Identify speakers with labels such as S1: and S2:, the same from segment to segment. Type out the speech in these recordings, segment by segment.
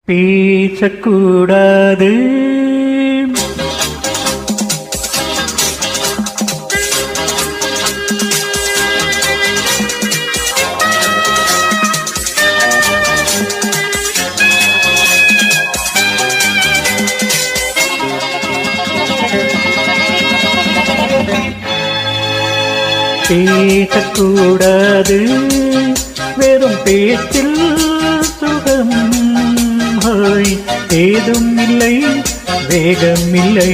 S1: பேசக்கூடாது பேசக்கூடாது வெறும் பேச்சில் சுகம் ஏதும் இல்லை வேகம் இல்லை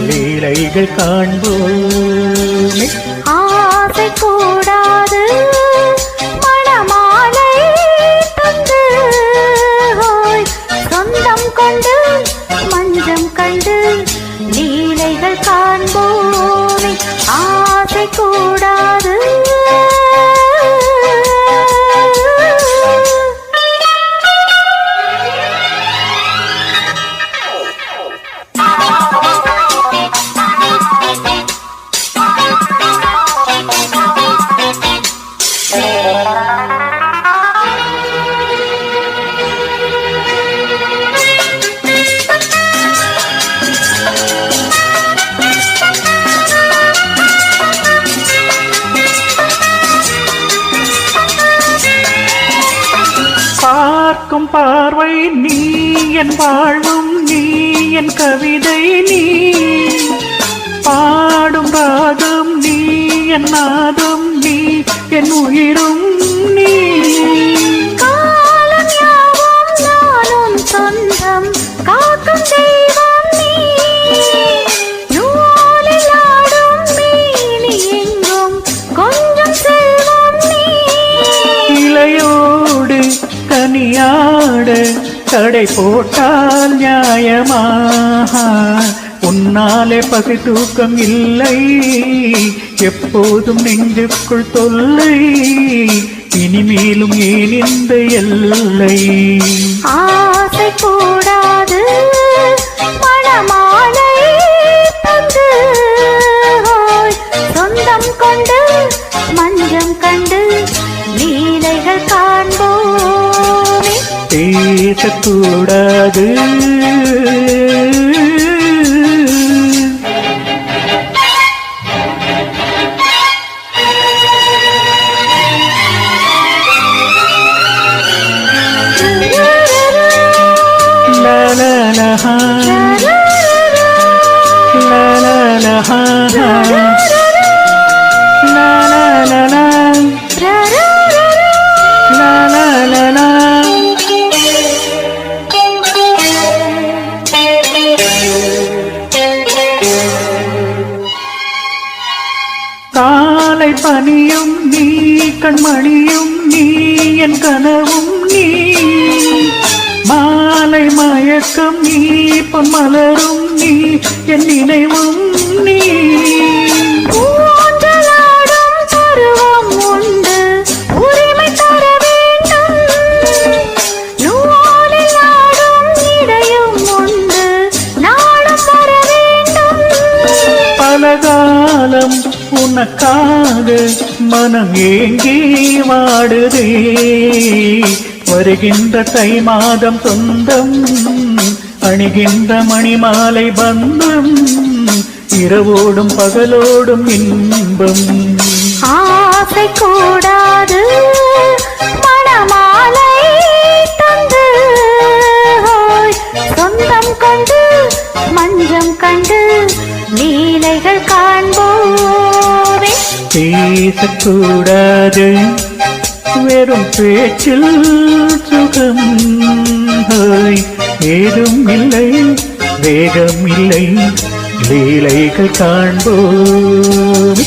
S1: லீலைகள் காண்போமே
S2: ஆசை கூடாது மணமாலை தந்து சொந்தம் கொண்டு மஞ்சம் கண்டு லீலைகள் காண்போமே ஆசை கூடாது
S1: பார்க்கும் பார்வை நீ என் வாழ்வும் நீ என் கவிதை நீ பாடும் ராகம் நீ என் நாதம் நீ என் உயிரும் நீ
S2: காலம் யாவும் நானும் சொந்தம் காக்கும் தெய்வம் நீ நூலில் ஆடும் மீனி எங்கும் கொஞ்சம் செல்வம் நீ
S1: இலையோடு கனியாட தடை போட்டால் நியாயமா உன்னாலே பசி தூக்கம் இல்லை எப்போதும் நெஞ்சுக்குள் தொல்லை இனிமேலும் ஏன் இந்த எல்லை
S2: ஆசை கூடாது மணமாலை தந்து சொந்தம் கொண்டு மஞ்சம் கண்டு லீலைகள் காண்போமே
S1: பேசக்கூடாது காலை பனியும் நீ கண்மணியும் நீ என் கனவும் நீ மாலை மயக்கம் நீ பொன்மலரும் நீ என் நினைவும் நீ
S2: ஊஞ்சலாடும் பருவம் உண்டு உரிமை தர வேண்டும் நூலில் ஆடும் இடையும் உண்டு நாளும் வர வேண்டும்
S1: பலகாலம் உனக்காக மனம் ஏங்கி வாடுதே வருகின்ற தை மாதம் சொந்தம் அணிகின்ற மணிமாலை பந்தம் இரவோடும் பகலோடும் இன்பம்
S2: ஆசை கூடாது மணமாலை தந்து சொந்தம் கொண்டு மஞ்சம் கண்டு லீலைகள் காண்போமே
S1: பேசக்கூடாது வெறும் பேச்சில் சுகம் ஏதும் இல்லை வேகம் இல்லை லீலைகள் காண்போம்